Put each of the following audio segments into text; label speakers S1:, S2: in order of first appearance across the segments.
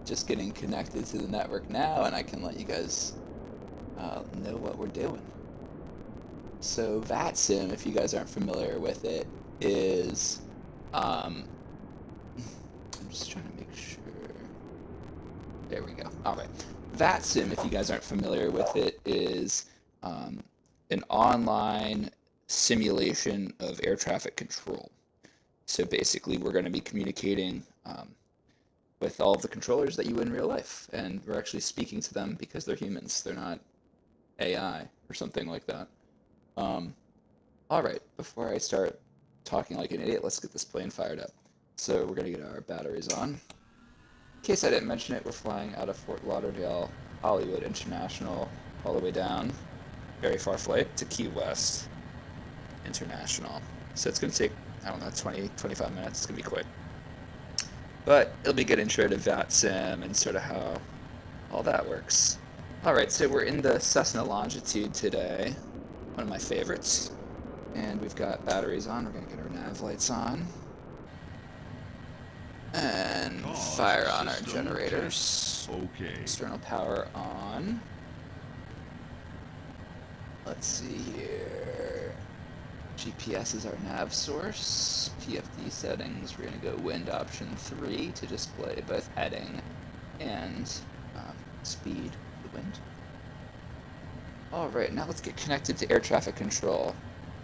S1: just getting connected to the network now, and I can let you guys know what we're doing. So VATSIM, if you guys aren't familiar with it, is I'm just trying to make sure. There we go. All right. VATSIM, if you guys aren't familiar with it, is an online simulation of air traffic control. So basically, we're going to be communicating with all of the controllers that you would in real life, and we're actually speaking to them because they're humans. They're not AI or something like that. All right, before I start talking like an idiot, let's get this plane fired up. So we're going to get our batteries on. In case I didn't mention it, we're flying out of Fort Lauderdale, Hollywood International, all the way down, very far flight, to Key West International. So it's going to take, I don't know, 20, 25 minutes. It's going to be quick. But it'll be a good intro to VATSIM and sort of how all that works. All right, so we're in the Cessna Longitude today, one of my favorites. And we've got batteries on. We're going to get our nav lights on. And fire on our generators.
S2: Okay.
S1: External power on. Let's see here. GPS is our nav source. PFD settings, we're going to go wind option 3 to display both heading and speed of the wind. Alright, now let's get connected to air traffic control.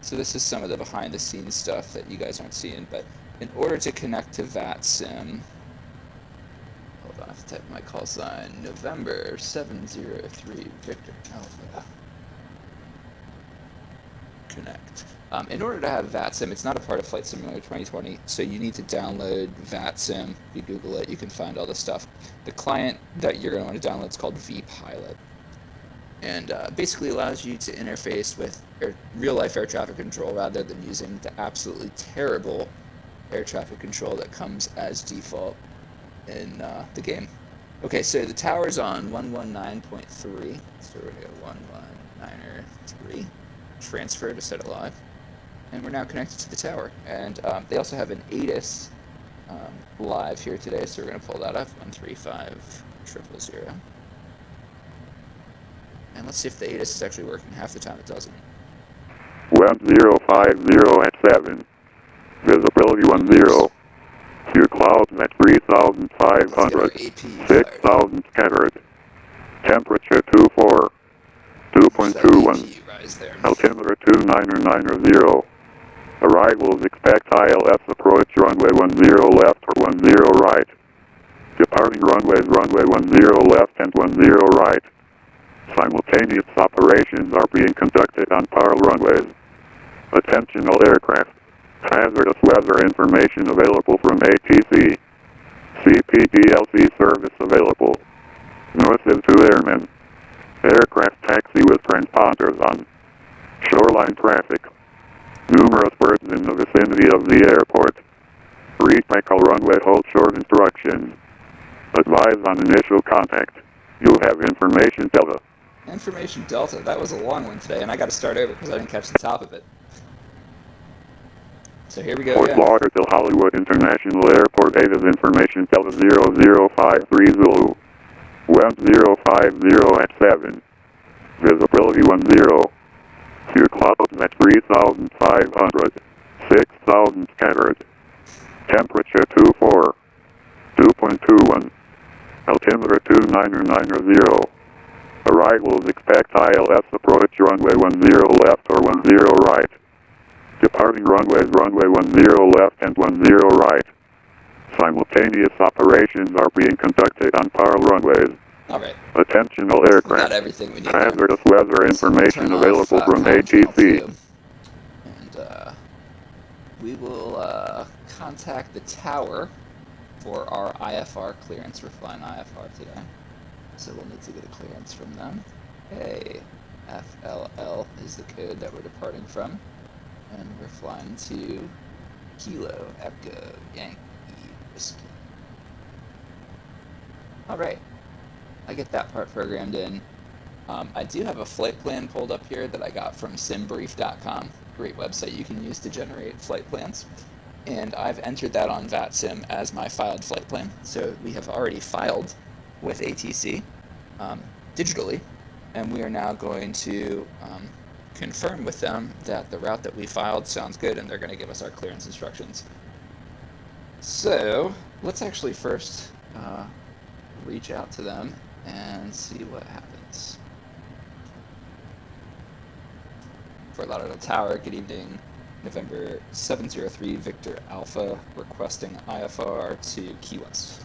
S1: So this is some of the behind the scenes stuff that you guys aren't seeing, but in order to connect to VATSIM, hold on, I have to type my call sign, November 703 Victor Alpha. Connect. In order to have VATSIM, it's not a part of Flight Simulator 2020, so you need to download VATSIM. If you Google it, you can find all this stuff. The client that you're going to want to download is called vPilot, and basically allows you to interface with real-life air traffic control rather than using the absolutely terrible air traffic control that comes as default in the game. Okay, so the tower's on 119.3, so we're going to go 119.3. Transfer to set it live, and we're now connected to the tower. And they also have an ATIS live here today, so we're going to pull that up, 135.000. And let's see if the ATIS is actually working. Half the time it doesn't.
S3: 1050 at 7. Visibility 10. Few clouds at 3,500. 6,000 scattered. Temperature 24. 2.21. Altimeter 2990. Arrivals expect ILS approach runway 10 left or 10 right. Departing runways runway 10 left and 10 right. Simultaneous operations are being conducted on parallel runways. Attention all aircraft. Hazardous weather information available from ATC. CPDLC service available. Notices to airmen. Aircraft taxi with transponders on. Shoreline traffic. Numerous birds in the vicinity of the airport. Read Michael runway hold short instructions. Advise on initial contact. You have information Delta.
S1: Information Delta. That was a long one today, and I got to start over because I didn't catch the top of it. So here we go.
S3: Fort Lauderdale Hollywood International Airport ATIS information Delta 00530. 1050 at 7. Visibility 10. Few clouds at 3,500. 6,000 scattered. Temperature 24. 2.21. Altimeter 2990. Arrivals expect ILS approach runway 10 left or 10 right. Departing runways runway 10 left and 10 right. Simultaneous operations are being conducted on parallel runways.
S1: All right.
S3: Attention all aircraft.
S1: Got everything we need.
S3: Hazardous weather information available from ATC.
S1: And we will contact the tower for our IFR clearance. We're flying IFR today, so we'll need to get a clearance from them. Hey, FLL is the code that we're departing from, and we're flying to Kilo Echo Yankee Whiskey. All right. I get that part programmed in. I do have a flight plan pulled up here that I got from simbrief.com. Great website you can use to generate flight plans. And I've entered that on VATSIM as my filed flight plan. So we have already filed with ATC digitally, and we are now going to confirm with them that the route that we filed sounds good, and they're going to give us our clearance instructions. So let's actually first reach out to them and see what happens. For Lauderdale Tower, good evening. November 703 Victor Alpha requesting IFR to Key West.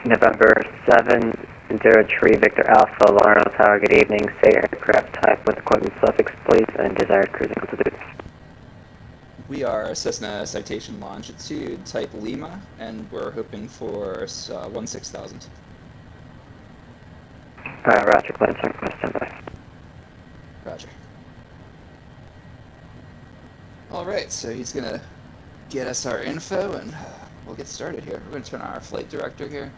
S2: November 703 Victor Alpha, Lauderdale Tower, good evening. Say aircraft type with equipment suffix, please, and desired cruising altitude.
S1: We are Cessna Citation Longitude Type Lima, and we're hoping for 16,000.
S2: Roger, plans on request standby.
S1: Roger. Alright, so he's going to get us our info, and we'll get started here. We're going to turn on our flight director here.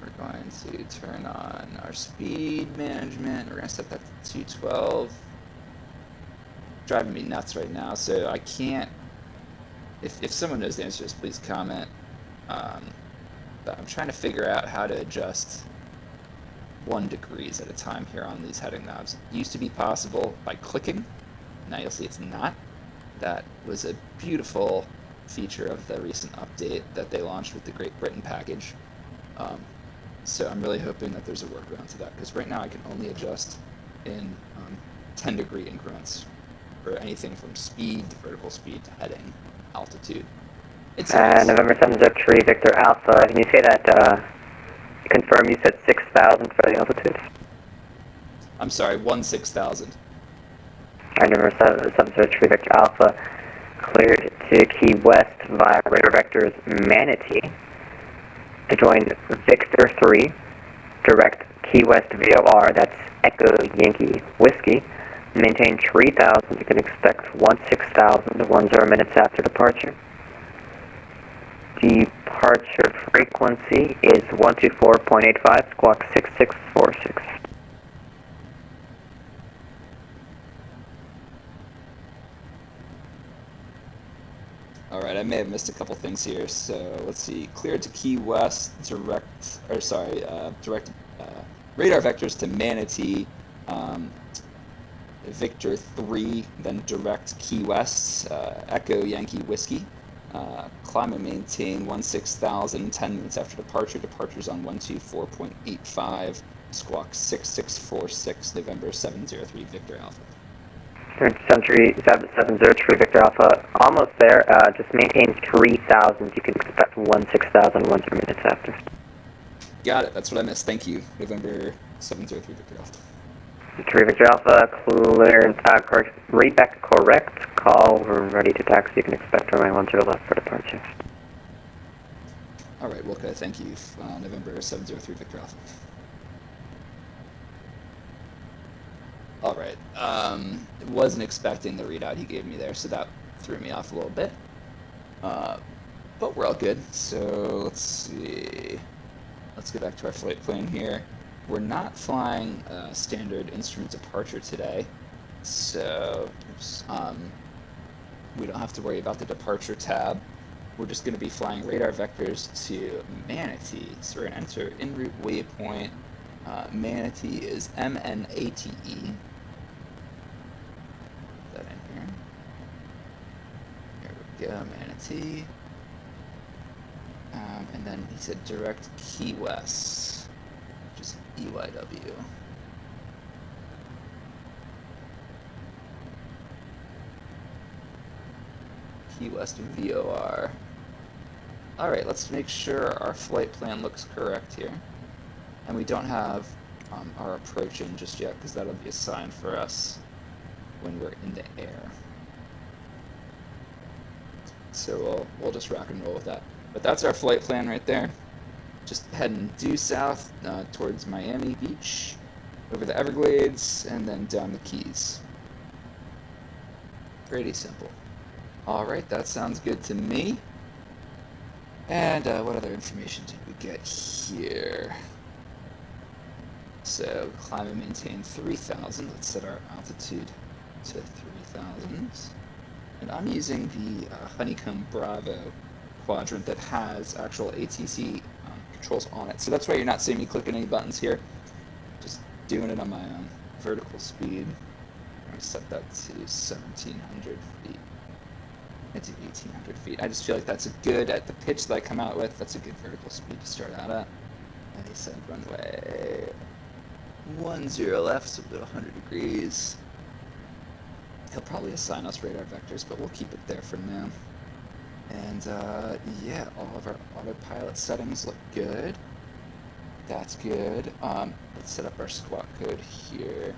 S1: We're going to turn on our speed management. We're going to set that to 212. Driving me nuts right now, so I can't. If someone knows the answers, please comment. But I'm trying to figure out how to adjust 1 degree at a time here on these heading knobs. It used to be possible by clicking. Now you'll see it's not. That was a beautiful feature of the recent update that they launched with the Great Britain package. So I'm really hoping that there's a workaround to that, because right now I can only adjust in 10 degree increments for anything from speed to vertical speed to heading, altitude. It's
S2: November 703 Victor Alpha, can you say that, confirm you said 6,000 for the altitude?
S1: I'm sorry, 16,000.
S2: November 703 Victor Alpha, cleared to Key West via radar vectors Manatee to join Victor 3, direct Key West VOR, that's Echo Yankee Whiskey. Maintain 3,000, you can expect 16,000 to 10 minutes after departure. Departure frequency is 124.85, squawk 6646.
S1: Alright, I may have missed a couple things here, so let's see. Cleared to Key West, direct radar vectors to Manatee, Victor 3, then direct Key West, Echo Yankee Whiskey. Climb and maintain 16,000, 10 minutes after departure. Departures on 124.85, squawk 6646, November 703 Victor Alpha.
S2: 703 Victor Alpha, almost there. Just maintain 3,000. You can expect 16,000 10 minutes after.
S1: Got it. That's what I missed. Thank you. November 703 Victor Alpha.
S2: 3 Victor Alpha, clear, read back correct. Call, we're ready to taxi. You can expect runway 10 left for departure.
S1: All right, Wilka, thank you. November 703 Victor Alpha. All right. Wasn't expecting the readout he gave me there, so that threw me off a little bit. But we're all good. So let's see. Let's get back to our flight plan here. We're not flying standard instrument departure today, so we don't have to worry about the departure tab. We're just going to be flying radar vectors to Manatee. So we're going to enter en route waypoint. Manatee is MNATE. Put that in here. Here we go, Manatee. And then he said direct Key West, which is EYW. Key West VOR. Alright, let's make sure our flight plan looks correct here. And we don't have our approach in just yet, because that'll be a sign for us when we're in the air. So we'll just rock and roll with that. But that's our flight plan right there. Just heading due south towards Miami Beach, over the Everglades, and then down the Keys. Pretty simple. Alright, that sounds good to me. And what other information did we get here? So climb and maintain 3,000. Let's set our altitude to 3,000. And I'm using the Honeycomb Bravo quadrant that has actual ATC controls on it. So that's why you're not seeing me clicking any buttons here. Just doing it on my own. Vertical speed. I'm going to set that to 1,700 feet. It's 1,800 feet. I just feel like that's a good, at the pitch that I come out with, that's a good vertical speed to start out at. And he said runway 10 left, so about 100 degrees. He'll probably assign us radar vectors, but we'll keep it there for now. And yeah, all of our autopilot settings look good. That's good. Let's set up our squawk code here,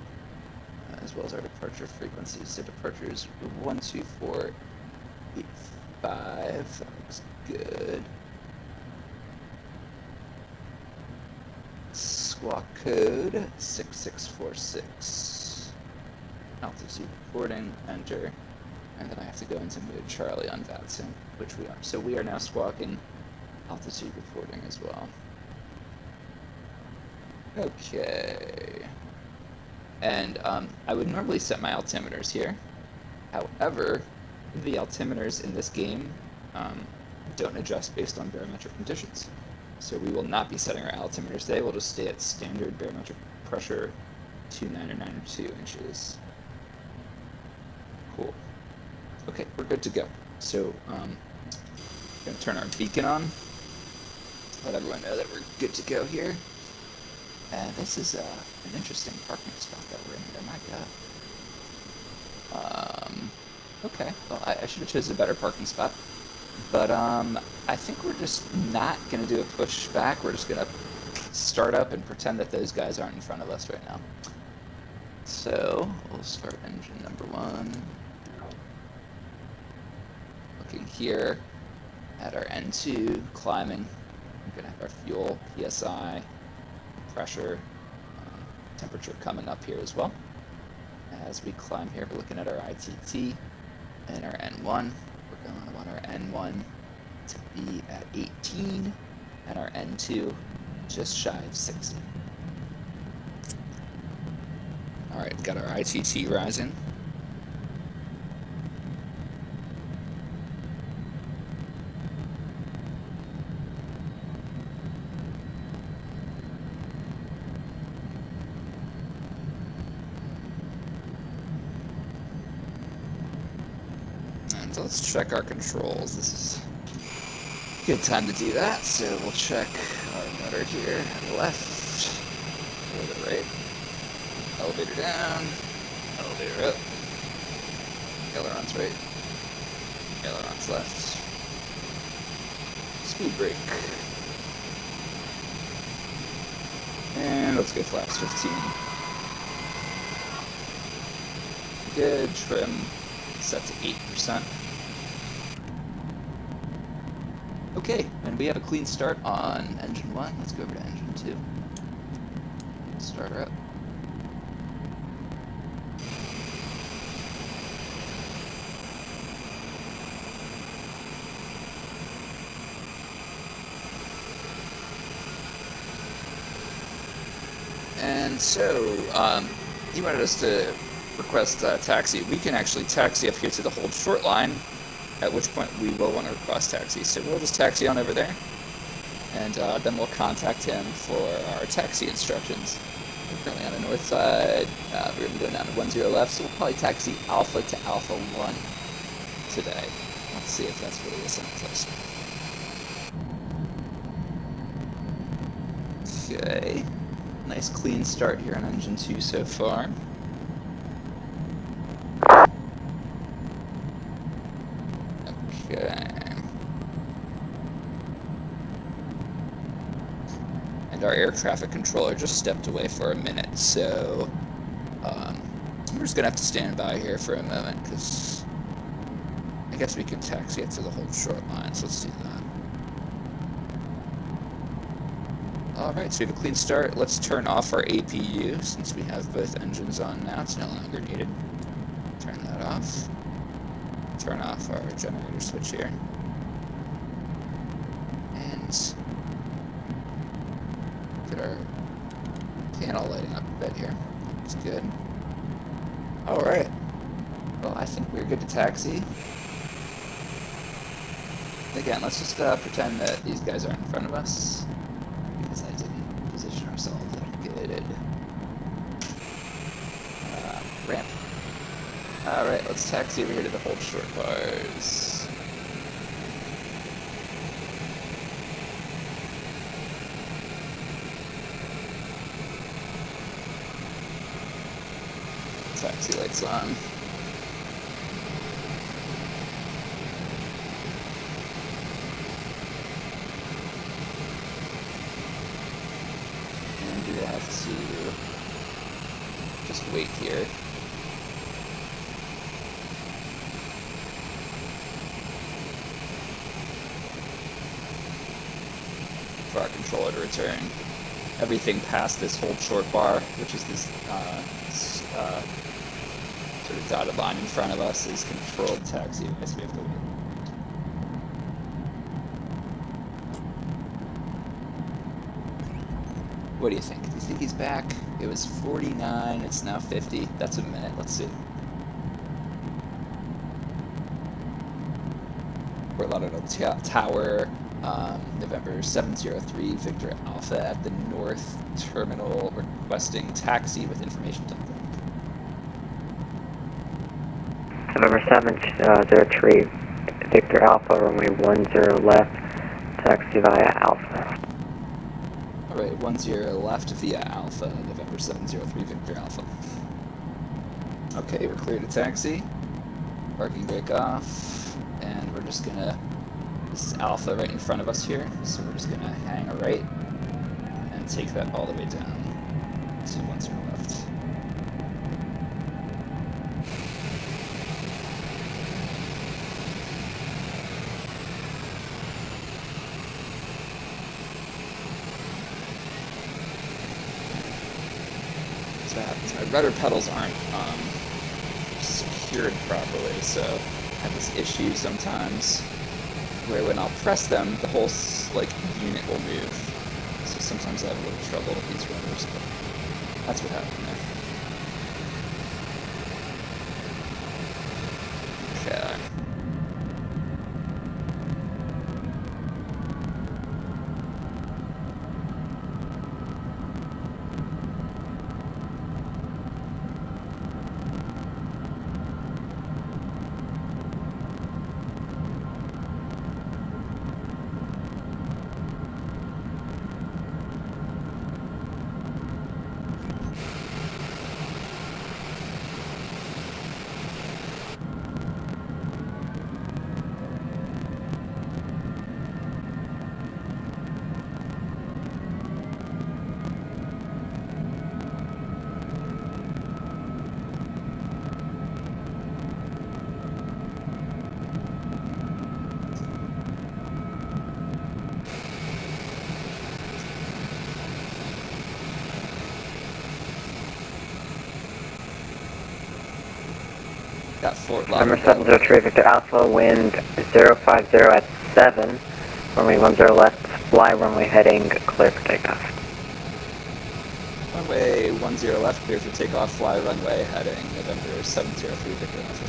S1: as well as our departure frequencies. So departures 12485. That looks good. Squawk code 6646. Altitude reporting, enter, and then I have to go into mode Charlie on VATSIM, which we are. So we are now squawking altitude reporting as well. Okay. And I would normally set my altimeters here. However, the altimeters in this game don't adjust based on barometric conditions. So we will not be setting our altimeters today. We'll just stay at standard barometric pressure 292 inches. Cool. Okay, we're good to go. So, going to turn our beacon on. Let everyone know that we're good to go here. And this is an interesting parking spot that we're in here. My God. Okay. Well, I should have chosen a better parking spot. But I think we're just not going to do a push back. We're just going to start up and pretend that those guys aren't in front of us right now. So we'll start engine number 1. Looking here at our N2, climbing. We're going to have our fuel, PSI, pressure, temperature coming up here as well. As we climb here, we're looking at our ITT and our N1. We're going to want our N1 to be at 18 and our N2 just shy of 60. Alright, we've got our ITT rising. And let's check our controls. This is a good time to do that. So we'll check our motor here at the left, or the right. Elevator down, elevator up, ailerons right, ailerons left, speed brake, and let's go flaps 15. Good, trim set to 8%. Okay, and we have a clean start on engine 1. Let's go over to engine 2. Start her up. And so, he wanted us to request taxi. We can actually taxi up here to the hold short line, at which point we will want to request taxi. So we'll just taxi on over there, and then we'll contact him for our taxi instructions. We're currently on the north side. We're going to go down to 10 left, so we'll probably taxi Alpha to Alpha 1 today. Let's see if that's what he assigns us. Okay. Nice clean start here on engine 2 so far. Okay. And our air traffic controller just stepped away for a minute, so we're just gonna have to stand by here for a moment, because I guess we can taxi it to the hold short line, so let's do that. Alright, so we have a clean start. Let's turn off our APU, since we have both engines on now. It's no longer needed. Turn that off. Turn off our generator switch here. And put our Panel lighting up a bit here. That's good. Alright. Well, I think we're good to taxi. Again, let's just pretend that these guys aren't in front of us, because I didn't position ourselves good. Ramp. Alright, let's taxi over here to the hold short bars. Taxi lights on. And we have to just wait here. For our controller to return. Everything past this hold short bar, which is this sort of dotted line in front of us, is controlled taxi. I guess we have to wait. What do you think? Do you think he's back? It was 49, it's now 50. That's a minute. Let's see. Fort Lauderdale Tower, November 703, Victor Alpha at the North Terminal, requesting taxi with information to
S2: November 703, Victor Alpha, runway 10 left, taxi via Alpha.
S1: Alright, 10 left via Alpha, November 703, Victor Alpha. Okay, we're clear to taxi. Parking brake off, and we're just gonna, this is Alpha right in front of us here, so we're just gonna hang a right and take that all the way down to 10 left. My rudder pedals aren't secured properly, so I have this issue sometimes where when I'll press them, the whole unit will move. So sometimes I have a little trouble with these rudders, but that's what happened there. Okay. Got Fort
S2: Number
S1: Lauderdale.
S2: 703, Victor Alpha, wind 050 at 7, runway 10 left, fly runway heading, clear for takeoff.
S1: Runway 10 left, clear for takeoff, fly runway heading, November 703, Victor Alpha.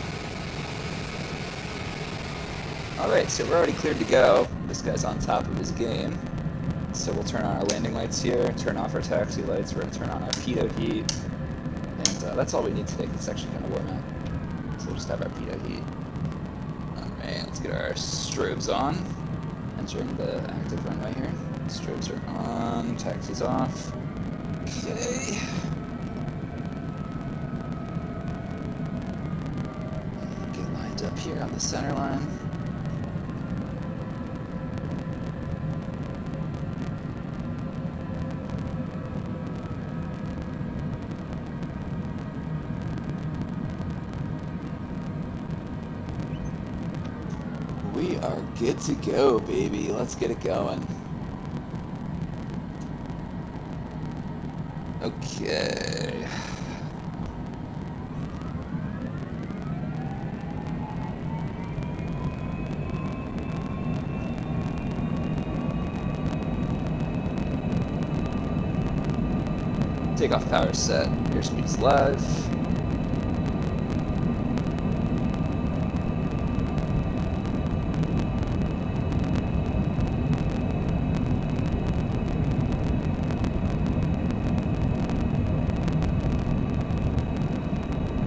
S1: Alright, so we're already cleared to go. This guy's on top of his game. So we'll turn on our landing lights here, turn off our taxi lights, we're going to turn on our pitot heat, and that's all we need to take. It's actually kind of warm out. So we'll just have our pitot heat. Alright, let's get our strobes on. Entering the active runway here. Strobes are on, taxi's off. Okay. Get lined up here on the center line. We are good to go, baby. Let's get it going. Okay. Takeoff power set. Airspeed is live.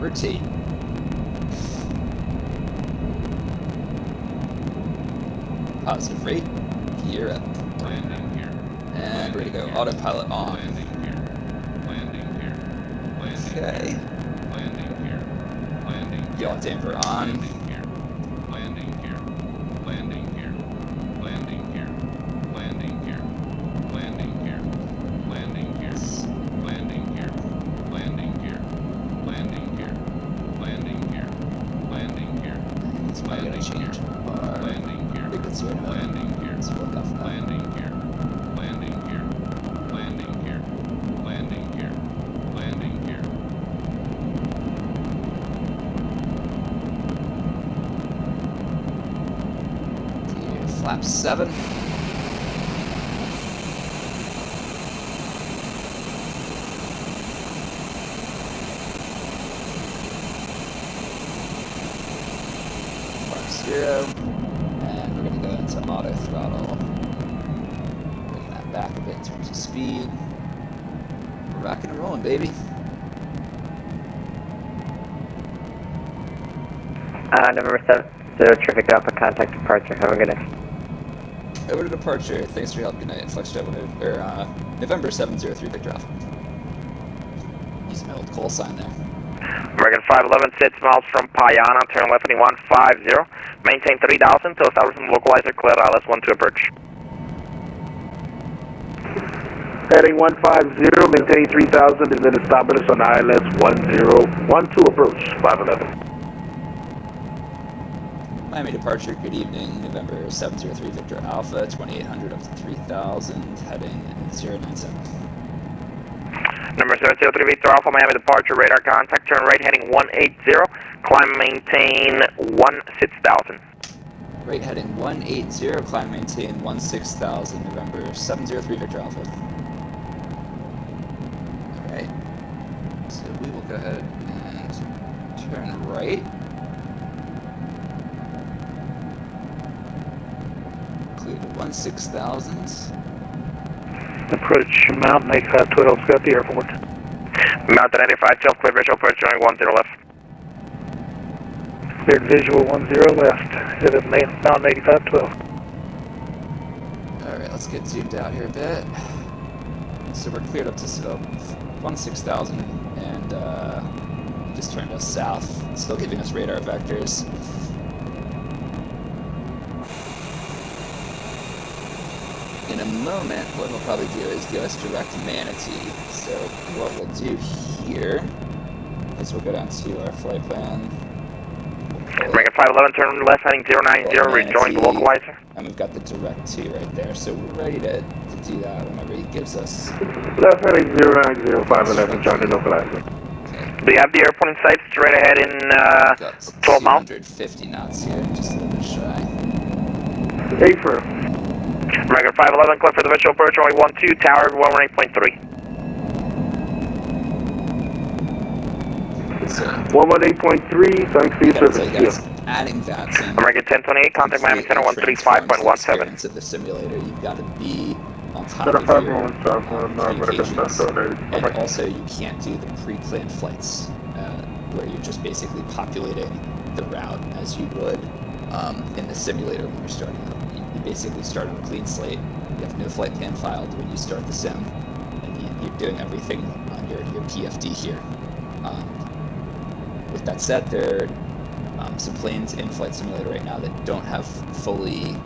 S1: Rotate. Positive rate. Gear up.
S4: Landing here.
S1: And we're gonna go autopilot on.
S4: Landing here. Landing here. Landing
S1: Okay.
S4: Landing here. Landing here.
S1: Yaw damper on.
S4: Landing here. Landing here. Landing here. Landing here. Landing here. Landing here. Landing here. Landing here. Landing here. Landing here. Landing here. Landing here.
S1: It's probably gonna change our
S4: Landing here.
S1: frequency right now.
S4: Landing here.
S1: It's well enough now.
S4: Landing here. Landing here. Landing here. Landing here. Landing here.
S1: Gear flap 7. Mark 0. And we're going to go into auto throttle. Bring that back a bit in terms of speed. We're rocking and rolling, baby.
S2: November 7, traffic Alpha, contact departure. Have a good day.
S1: Over to departure. Thanks for your help. Good night. Flex Travel, November 703 Victor Alpha. Using my old call sign there.
S5: American 511, 6 miles from Payana, turn left heading 150, maintain 3000 till establishing localizer, clear ILS 12 approach.
S6: Heading 150, maintain 3000, and then establish on ILS 1012 approach, 511.
S1: Miami departure, good evening, November 703 Victor Alpha, 2800 up to 3000, heading 097.
S5: Number 703 Victor Alpha, Miami departure, radar contact, turn right heading 180, climb maintain 16,000.
S1: Right heading 180, climb maintain 16,000, November 703 Victor Alpha. Alright, so we will go ahead and turn right. Clear to 16,000.
S6: Approach Mountain 8512, Scott the airport.
S5: Mountain 8512, clear visual approach, running 10 left.
S6: Cleared visual 10 left, headed Mountain 8512.
S1: Alright, let's get zoomed out here a bit. So we're cleared up to 16,000 and just turned us south, still giving us radar vectors. In a moment, what we'll probably do is give us direct Manatee. So what we'll do here is we'll go down to our flight plan.
S5: American 511, turn left heading 090, rejoin the localizer.
S1: And we've got the direct 2 right there, so we're ready to do that whenever he gives us.
S6: Left heading 090, 511, join the localizer.
S5: Do you have the airport in sight? Straight ahead in 12 miles?
S1: 250 knots here, just a little bit shy.
S6: Affirm.
S5: American 511, clear for the visual approach, only 12, tower 118.3.
S1: So,
S6: 118.3, thanks for your service.
S1: Adding VATSIM.
S5: American 1028, contact Miami Center 135.17.
S1: Of the simulator, you've got to be on top
S6: Set
S1: of
S6: up
S1: your
S6: 511,
S1: communications. And also, you can't do the pre-planned flights, where you're just basically populating the route as you would in the simulator when you're starting out. You basically start on a clean slate. You have no flight plan filed when you start the sim, and you're doing everything on your PFD here. With that said, there are some planes in Flight Simulator right now that don't have fully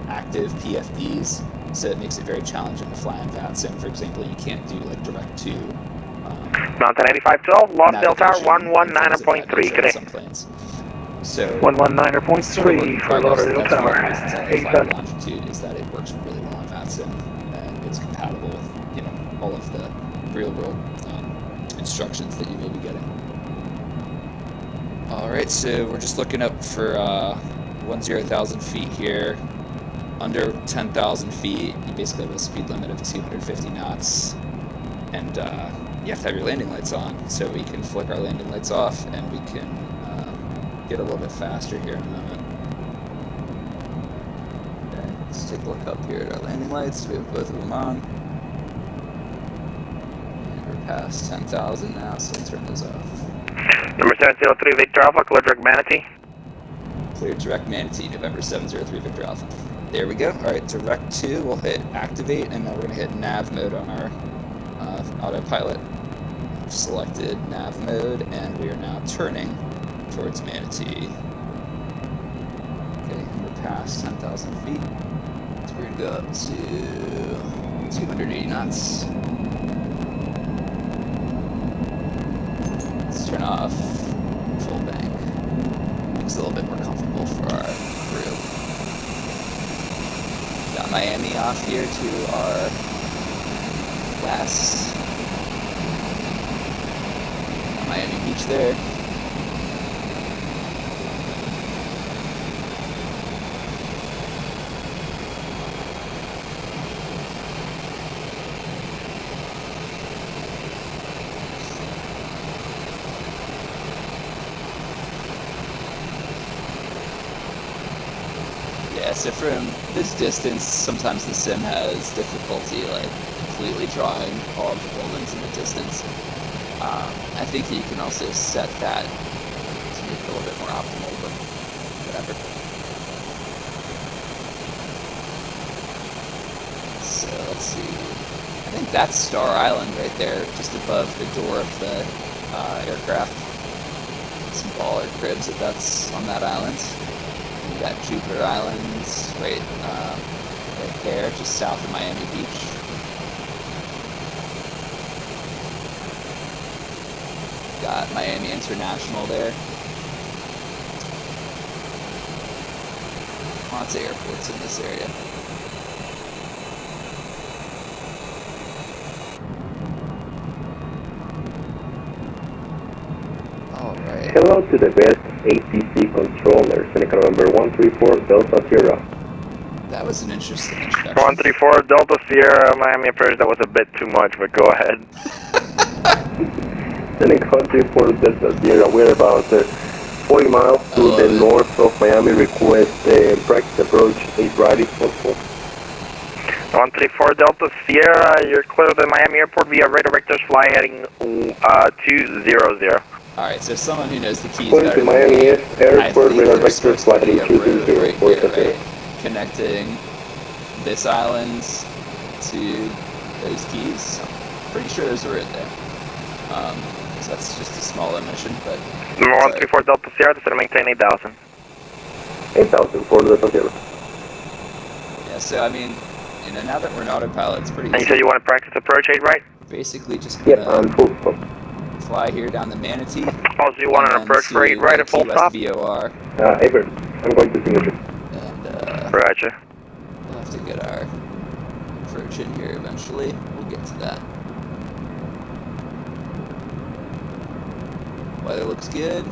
S1: active PFDs, so it makes it very challenging to fly on VATSIM. For example, you can't do like direct to
S5: Mountain 8512, Lauderdale Tower 119.3, good day.
S1: Some planes. So
S6: 119.3 for Lauderdale Tower.
S1: Longitude is that it works really well on VATSIM, and it's compatible with all of the real-world instructions that you may be getting. Alright, so we're just looking up for 10,000 feet here. Under 10,000 feet, you basically have a speed limit of 250 knots. and you have to have your landing lights on, so we can flick our landing lights off, and we can get a little bit faster here in a moment. Okay, let's take a look up here at our landing lights. We have both of them on. And we're past 10,000 now, so I'll turn those off.
S5: Number 703 Victor Alpha, clear direct Manatee.
S1: Clear direct Manatee, November 703 Victor Alpha. There we go. Alright, direct 2, we'll hit activate, and now we're going to hit nav mode on our autopilot. We've selected nav mode, and we are now turning towards Manatee. Okay, and we're past 10,000 feet. So we're going to go up to 280 knots. Let's turn off full bank. Makes it a little bit more comfortable for our crew. Got Miami off here to our west. Got Miami Beach there. Yeah, so from this distance, sometimes the sim has difficulty like completely drawing all of the buildings in the distance. I think you can also set that to make it a little bit more optimal, but whatever. So let's see. I think that's Star Island right there, just above the door of the aircraft. Some baller cribs that's on that island. We got Jupiter Island right there, just south of Miami Beach. Got Miami International there. Lots of airports in this area. Alright.
S7: Hello to the best ACC controller, Seneca number 134 Delta Sierra.
S1: That was an interesting introduction.
S5: 134 Delta Sierra, Miami approach. That was a bit too much, but go ahead.
S7: Seneca 134 Delta Sierra, we're about 40 miles to the north of Miami. Request practice approach 8 right if possible.
S5: 134 Delta Sierra, you're clear of the Miami airport via radar vectors, fly heading 200.
S1: Alright, so someone who knows the keys
S7: Going
S1: better
S7: to
S1: than
S7: Miami
S1: me,
S7: Airport,
S1: I
S7: radar
S1: think there's
S7: vectors
S1: supposed to
S7: flight
S1: be a road
S7: 200
S1: right
S7: for
S1: here,
S7: the
S1: right? Connecting this island to those keys. I'm pretty sure there's a road there. So that's just a small omission, but...
S5: Number 134 Delta Sierra, descend to maintain 8,000.
S7: 8,000 for Delta Sierra.
S1: Yeah, so I mean, you know, now that we're in autopilot, it's pretty easy.
S5: And you said you want to practice approach 8 right?
S1: Basically just
S7: Yep, I'm full stop.
S1: fly here down the Manatee.
S5: Also, you want an approach for 8 right at full stop?
S1: VOR.
S7: Avery, I'm going to signature.
S1: And,
S5: Roger.
S1: we'll have to get our approach in here eventually. We'll get to that. Weather looks good.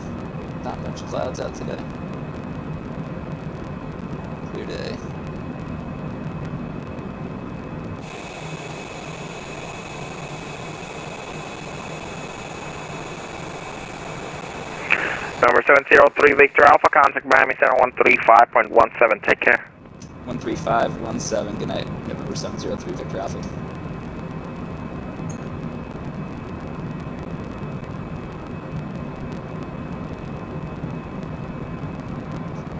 S1: Not much clouds out today. Clear day.
S5: Number 703 Victor Alpha, contact Miami Center 135.17, take care.
S1: 13517, good night. November 703 Victor Alpha.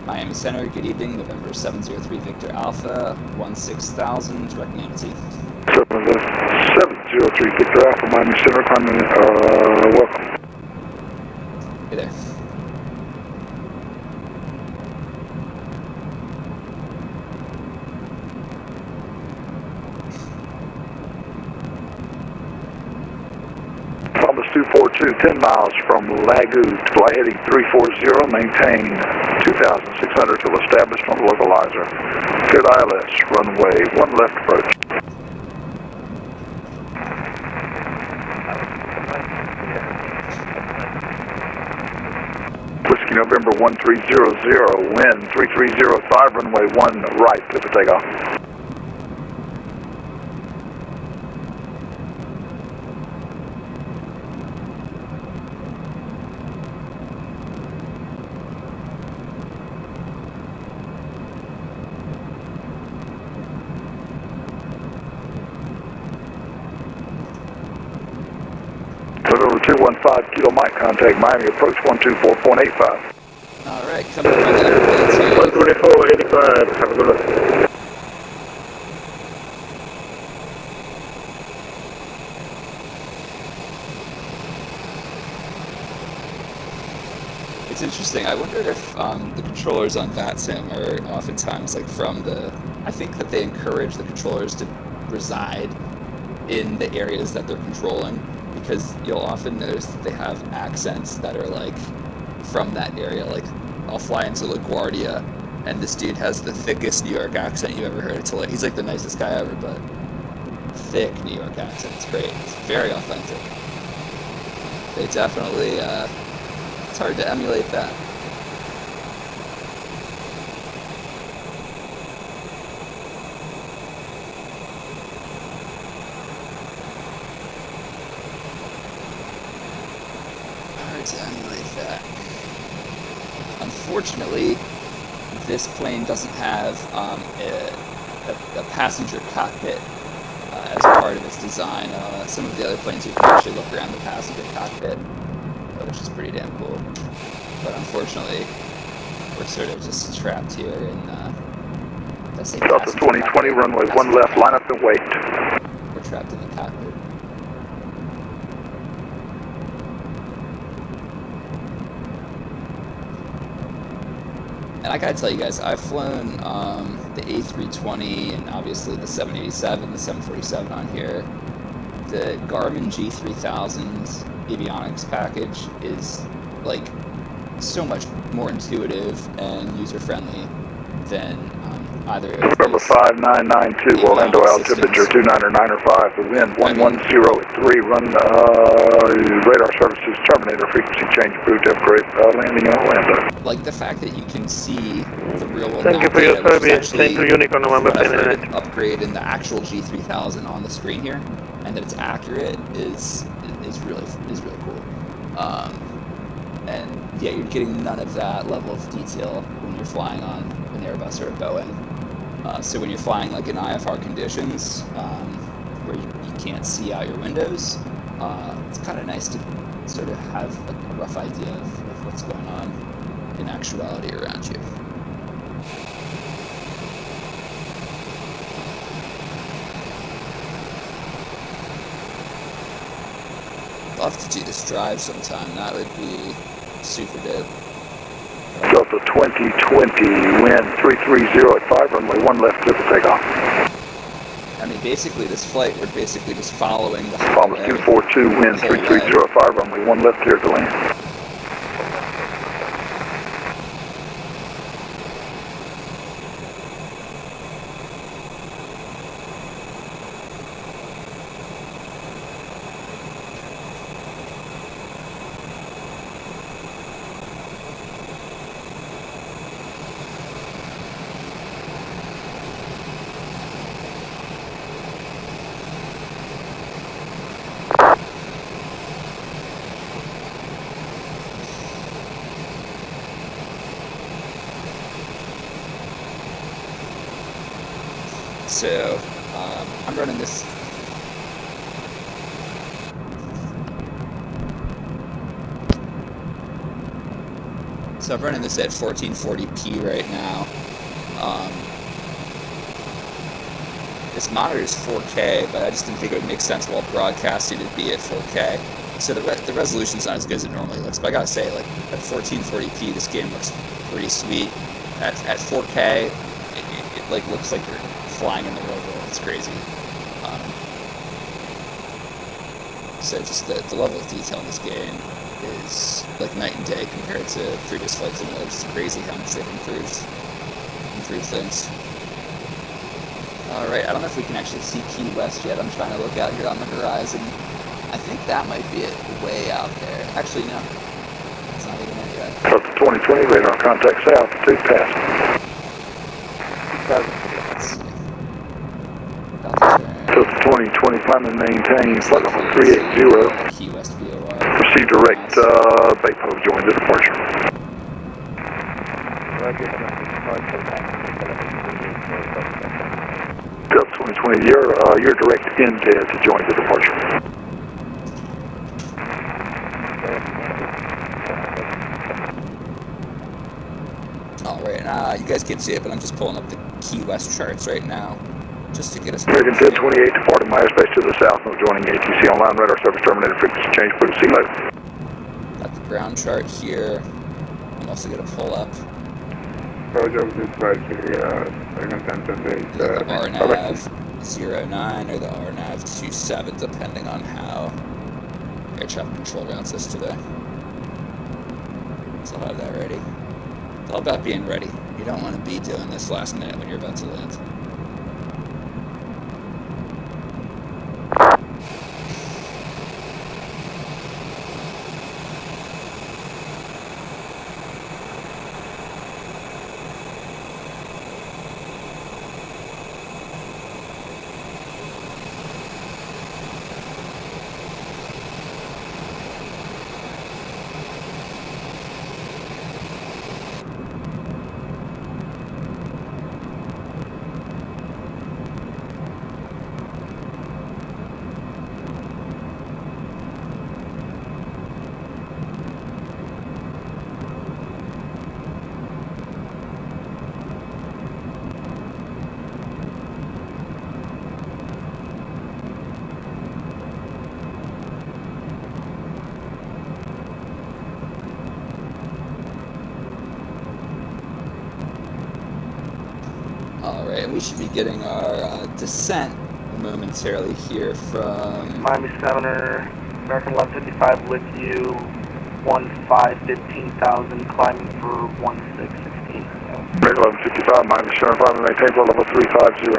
S1: Miami Center, good evening. November 703 Victor Alpha, 16000, direct Manatee.
S3: 703 Victor Alpha, Miami Center, climbing, welcome.
S1: Hey there.
S3: Thomas 242, 10 miles from Lagoo, fly heading 340, maintain 2,600 till established on the localizer. Cleared ILS, runway 1 left approach. Whiskey November 1300, wind 3305, runway 1 right, clear for takeoff.
S6: 5 Kilo Mike, contact Miami, approach 124.85.
S1: Alright, coming up on the airplanes here.
S6: 124.85, have a good look.
S1: It's interesting. I wonder if the controllers on VATSIM are oftentimes like from the... I think that they encourage the controllers to reside in the areas that they're controlling, because you'll often notice that they have accents that are like from that area. Like I'll fly into LaGuardia and this dude has the thickest New York accent you ever heard. He's like the nicest guy ever, but thick New York accent. It's great. It's very authentic. They definitely... it's hard to emulate that. Hard to emulate that. Unfortunately, this plane doesn't have a passenger cockpit as part of its design. Some of the other planes you can actually look around the passenger cockpit, which is pretty damn cool. But unfortunately, we're sort of just trapped here in
S6: Delta 2020, runway 1 left, line up and wait.
S1: We're trapped in the cockpit. And I gotta tell you guys, I've flown the A320 and obviously the 787, the 747 on here. The Garmin G3000 avionics package is like so much more intuitive and user-friendly than either of
S6: November 5992, Orlando altimeter 299.5, the wind 110 at 3, run radar services terminator, frequency change approved, upgrade, landing in Orlando.
S1: Like the fact that you can see the real world
S5: Thank you for your service, same to Unicorn November 10.
S1: Upgrade in the actual G3000 on the screen here, and that it's accurate is really cool. And yeah, you're getting none of that level of detail when you're flying on an Airbus or a Boeing. So when you're flying like in IFR conditions, where you can't see out your windows, it's kind of nice to sort of have a rough idea of what's going on in actuality around you. Love to do this drive sometime. That would be super dope.
S6: Delta 2020, wind 330 at 5, runway 1 left, clear for takeoff.
S1: I mean, basically, this flight, we're basically just following the
S6: Thomas 242, wind 330 at 5, runway 1 left, clear to land.
S1: So, I'm running this. So I'm running this at 1440p right now. This monitor is 4K, but I just didn't think it would make sense while broadcasting to be at 4K. So the resolution's not as good as it normally looks, but I gotta say, like, at 1440p, this game looks pretty sweet. At 4K, it like looks like you're flying in the real world. It's crazy. So just the level of detail in this game is like night and day compared to previous flight simulators. It's crazy how much they've improved things. Alright, I don't know if we can actually see Key West yet. I'm trying to look out here on the horizon. I think that might be it way out there. Actually, no. It's not even it yet.
S6: Delta 2020, radar contact south, 2 pass.
S1: Let's see.
S6: Delta 2020, climb and maintain, flight level 380.
S1: Key West VOR.
S6: Proceed direct, Baypo, join the departure. Delta 2020, you're direct in to join the departure.
S1: and you guys can't see it, but I'm just pulling up the Key West charts right now, just to get us.
S6: American 1028 departing my airspace to the south, no joining ATC online, radar service terminated, frequency change, approved, see you later.
S1: Got the ground chart here. I'm also going to pull up
S3: Roger, dispatch here, American 1028.
S1: the RNAV 09 or the RNAV 27, depending on how air traffic control routes us today. So I'll have that ready. It's all about being ready. You don't want to be doing this last minute when you're about to land. Alright, we should be getting our descent momentarily here from
S8: Miami Center, American 1155 with you, 1515,000, climbing for 1616.
S6: American 1155, Miami Center, 5, maintain for level 350.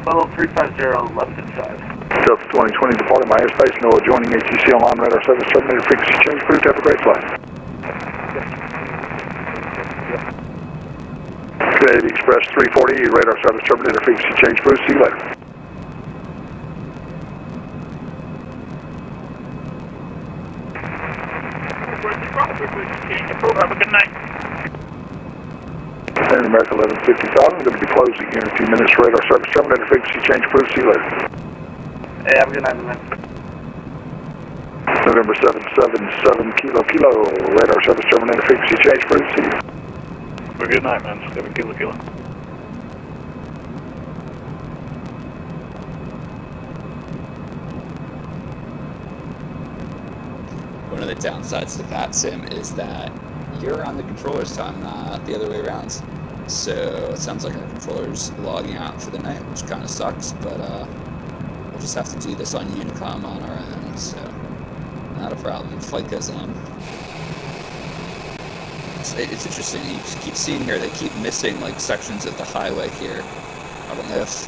S8: Level 350, 1155.
S6: Delta 2020 departing my airspace, no adjoining ATC online, radar service terminated, frequency change, approved, have a great flight. Trinity Express 340, radar service terminated, frequency change, approved, see you later.
S5: Have a good night.
S6: And American 1155, I'm going to be closing here in a few minutes, radar service terminated, frequency change, approved, see you later.
S8: Hey, have a good night, man.
S6: November 777 Kilo, radar service terminated, frequency change, approved, see you.
S5: Have a good night, man. 7 Kilo.
S1: one of the downsides to VATSIM is that you're on the controller's time, not the other way around. So it sounds like our controller's logging out for the night, which kind of sucks, but we'll just have to do this on Unicom on our own, so not a problem. Flight goes on. It's interesting, you just keep seeing here, they keep missing like sections of the highway here. I don't know if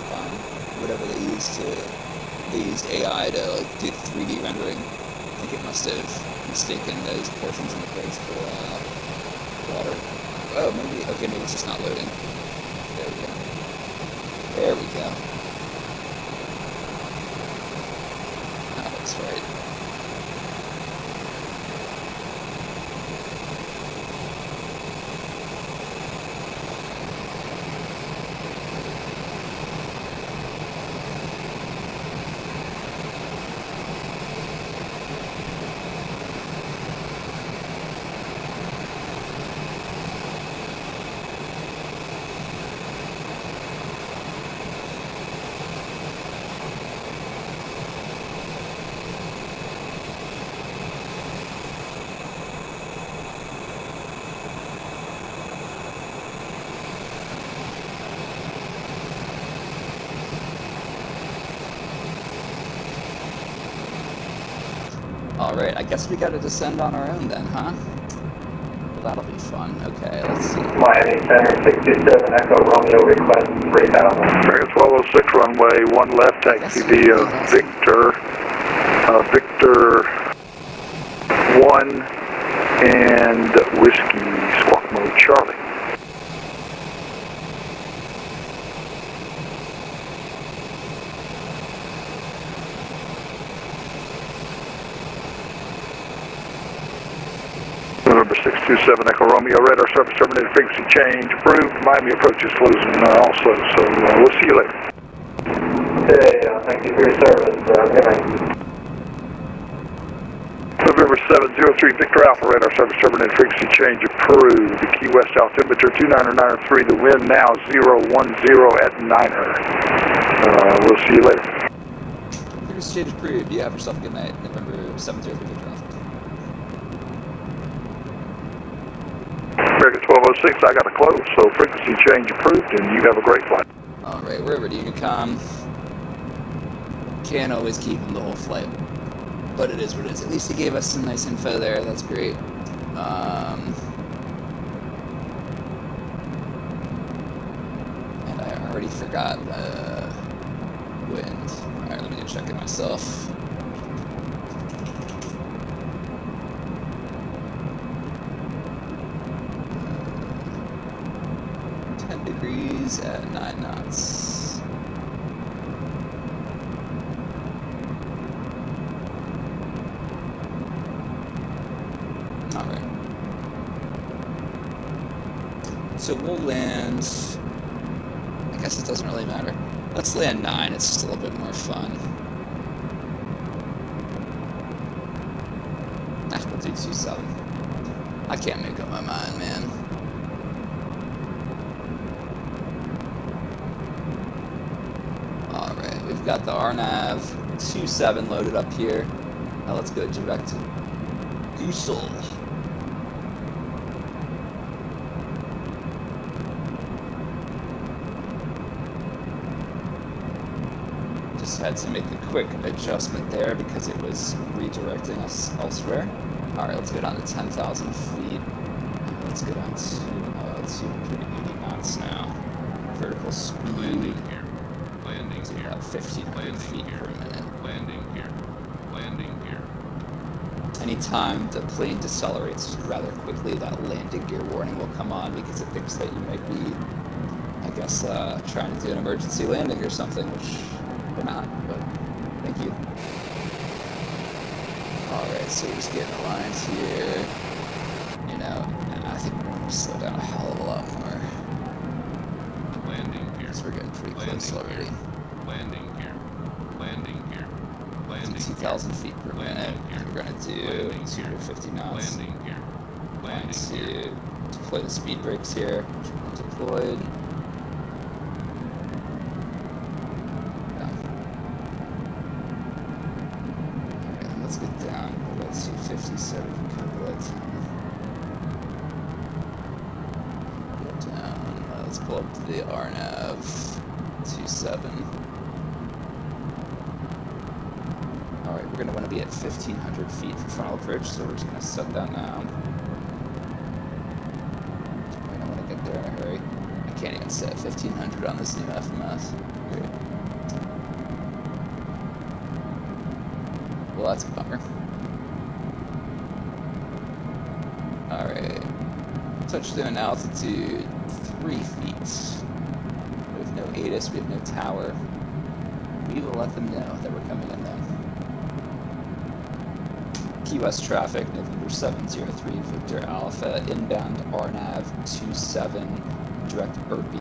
S1: whatever they used AI to like do 3D rendering. I think it must have mistaken those portions in the bridge for water. Oh, maybe, okay, maybe it's just not loading. There we go. There we go. That looks right. Alright, I guess we gotta descend on our own then, huh? Well, that'll be fun. Okay, let's see.
S2: Miami Center 627 Echo Romeo request 3000.
S6: American 1206 runway 1 left, taxi via Victor 1 and Whiskey Squawk Mode Charlie. November 627 Echo Romeo, radar service terminated, frequency change approved. Miami approach is closing also, so we'll see you later.
S2: Okay, thank you for your service. Good night.
S6: November 703, Victor Alpha, radar service terminated, frequency change approved. The Key West altimeter 2993, the wind now 010 at Niner. We'll see you later.
S1: Frequency change approved. You have yourself a good night. November 703, Victor Alpha.
S6: American 1206, I got to close, so frequency change approved, and you have a great flight.
S1: Alright, we're over to Unicom. Can't always keep them the whole flight, but it is what it is. At least he gave us some nice info there. That's great. And I already forgot the wind. Alright, let me go check it myself. Degrees at 9 knots. Alright. So we'll land. I guess it doesn't really matter. Let's land 9, it's just a little bit more fun. We'll do 27. I can't make up my mind, man. We've got the RNAV 27 loaded up here. Now let's go direct to Goosel. Just had to make a quick adjustment there because it was redirecting us elsewhere. Alright, let's go down to 10,000 feet. Let's go down to 280 knots now. Vertical speed. Landing here. About 1,500 feet per minute.
S4: Landing here. Landing here.
S1: Anytime the plane decelerates rather quickly, that landing gear warning will come on because it thinks that you might be, I guess, trying to do an emergency landing or something, which we're not, but thank you. Alright, so we're just getting aligned here. You know, I think we're going to slow down a hell of a lot more.
S4: Landing here.
S1: Because we're getting pretty close already.
S4: Landing here. Landing here. Landing
S1: 2,000 feet per minute. And we're going to do 250 knots.
S4: Landing here.
S1: Going to deploy the speed brakes here. Deployed. Alright, let's get down. Let's see, 50 so we can cover that time. Go down. Let's pull up to the RNAV 27. Alright, we're going to want to be at 1,500 feet for final approach, so we're just going to set that now. I don't want to get there in a hurry. I can't even set 1,500 on this new FMS. Great. Well, that's a bummer. Alright. Touchdown altitude 3 feet. We have no ATIS, we have no tower. We will let them know that we're coming in though. Key West traffic, November 703, Victor Alpha, inbound RNAV 27, direct Irby.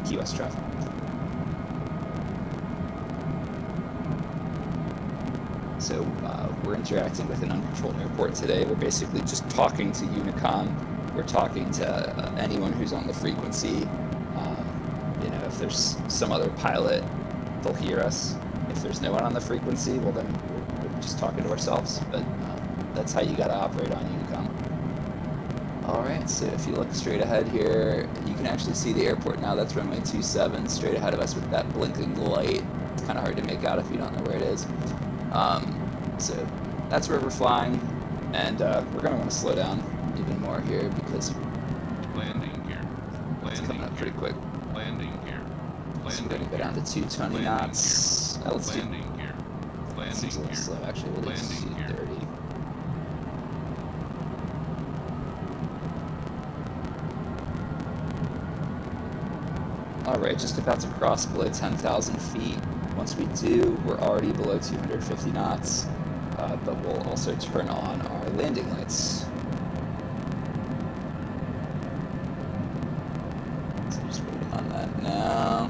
S1: Key West traffic. So we're interacting with an uncontrolled airport today. We're basically just talking to Unicom. We're talking to anyone who's on the frequency. You know, if there's some other pilot, they'll hear us. If there's no one on the frequency, well then we're just talking to ourselves. But that's how you gotta operate on Unicom. Alright, so if you look straight ahead here, you can actually see the airport now. That's runway 27 straight ahead of us with that blinking light. It's kind of hard to make out if you don't know where it is. So that's where we're flying, and we're going to want to slow down even more here because
S4: landing here.
S1: It's coming up pretty quick.
S4: Landing here.
S1: So we're going to go down to 220 knots. Let's do,
S4: Landing here.
S1: seems a little
S4: Landing
S1: slow
S4: here.
S1: actually. We'll do
S4: Landing here.
S1: 230. Alright, just about to cross below 10,000 feet. Once we do, we're already below 250 knots, but we'll also turn on our landing lights. So just waiting on that now.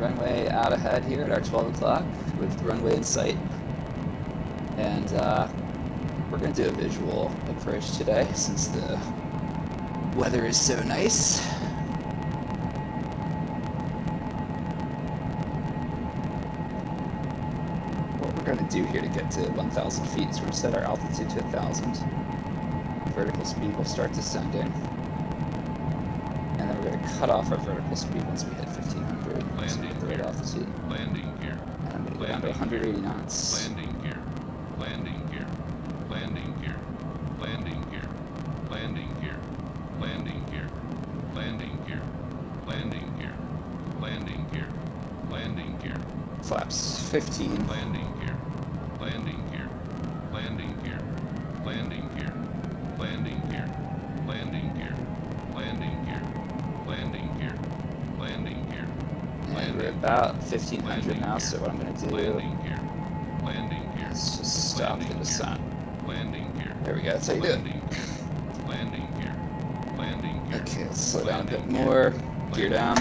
S1: runway out ahead here at our 12 o'clock with the runway in sight. And we're going to do a visual approach today since the weather is so nice. What we're going to do here to get to 1,000 feet is we're going to set our altitude to 1,000. Vertical speed will start descending. And then we're going to cut off our vertical speed once we hit 1,500. So we hit the right altitude.
S4: Landing gear.
S1: And I'm going to go down to 180 knots.
S4: Landing gear. Landing gear. Landing gear. Landing gear. Landing gear. Landing gear. Landing gear. Landing gear. Landing gear. Landing gear.
S1: Flaps 15.
S4: Landing gear. Landing gear. Landing gear. Landing gear. Landing gear. Landing gear. Landing gear. Landing gear. Landing gear.
S1: And we're about 1,500 now, so what I'm going to do
S4: Landing gear. Landing gear.
S1: is just stop the descent.
S4: Landing gear.
S1: There we go, that's how you do it.
S4: Landing gear. Landing gear.
S1: Okay, let's slow down a bit more. Gear down.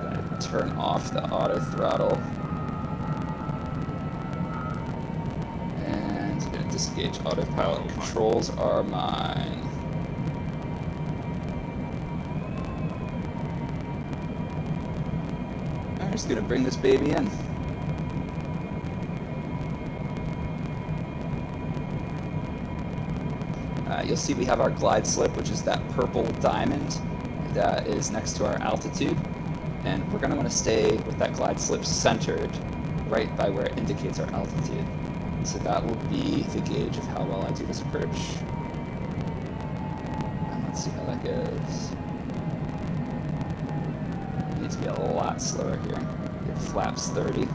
S1: Gonna turn off the auto throttle. And gonna disengage autopilot. Controls are mine. I'm just gonna bring this baby in. You'll see we have our glide slip, which is that purple diamond that is next to our altitude. And we're going to want to stay with that glide slip centered right by where it indicates our altitude. So that will be the gauge of how well I do this approach. And let's see how that goes. It needs to be a lot slower here. Get flaps 30.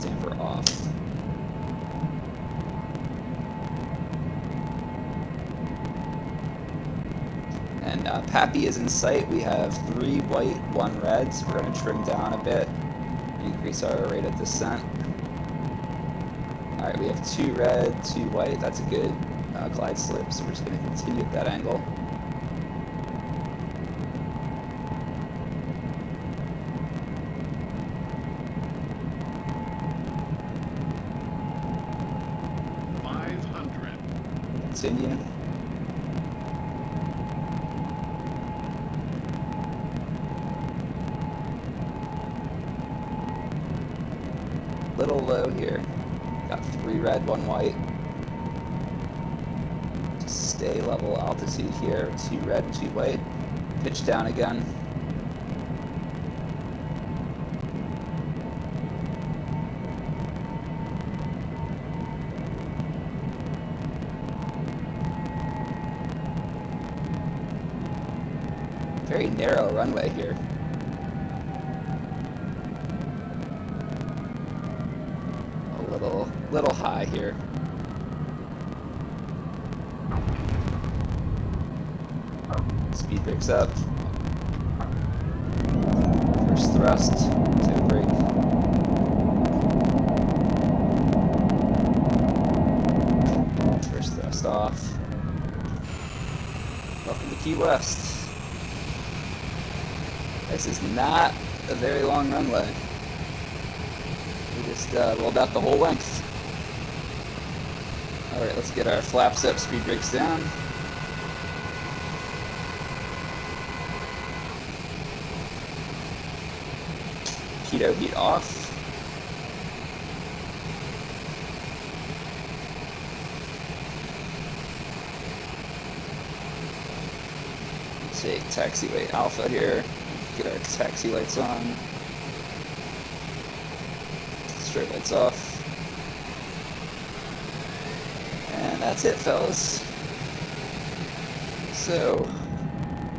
S1: Damper off. And Pappy is in sight. We have 3 white, 1 red, so we're going to trim down a bit, increase our rate of descent. Alright, we have 2 red, 2 white. That's a good glide slip, so we're just going to continue at that angle. Continue. Little low here. Got 3 red, 1 white. Just stay level altitude here. 2 red, 2 white. Pitch down again. Very narrow runway here. A little high here. Speed picks up. First thrust, toe brake. First thrust off. Welcome to Key West. This is not a very long runway. We just rolled out the whole length. Alright, let's get our flaps up, speed brakes down. Pitot heat off. Take taxiway alpha here. Get our taxi lights on. Straight lights off. And that's it, fellas. So,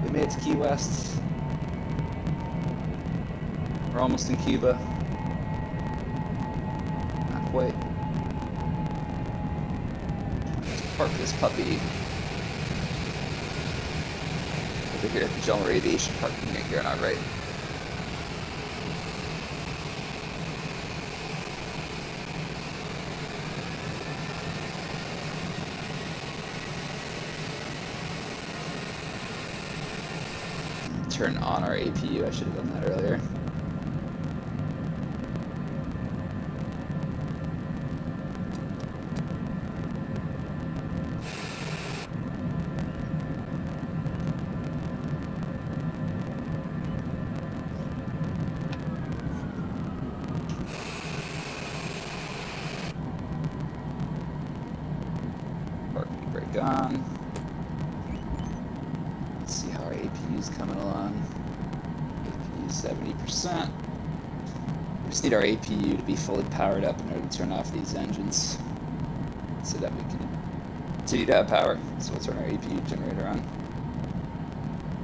S1: we made it to Key West. We're almost in Cuba. Not quite. Let's park this puppy over here at the General Aviation parking lot here on our right. Turn on our APU. I should have done that earlier. Parking brake on. Let's see how our APU is coming along. APU 70%. We just need our APU to be fully powered up in order to turn off these engines so that we can continue to have power. So we'll turn our APU generator on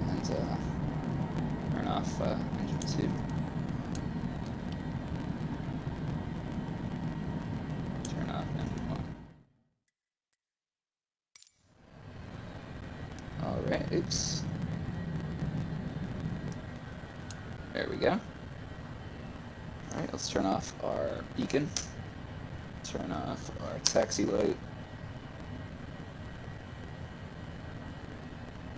S1: and turn off engine 2. Turn off engine 1. Alright, oops. There we go. Alright, let's turn off our beacon. Turn off our taxi light.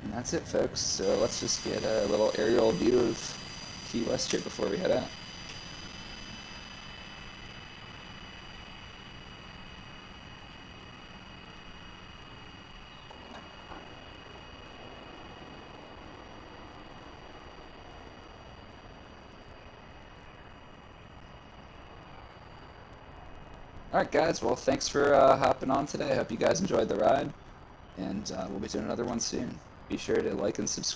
S1: And that's it, folks. So let's just get a little aerial view of Key West here before we head out. Alright guys, well thanks for hopping on today. I hope you guys enjoyed the ride, and we'll be doing another one soon. Be sure to like and subscribe.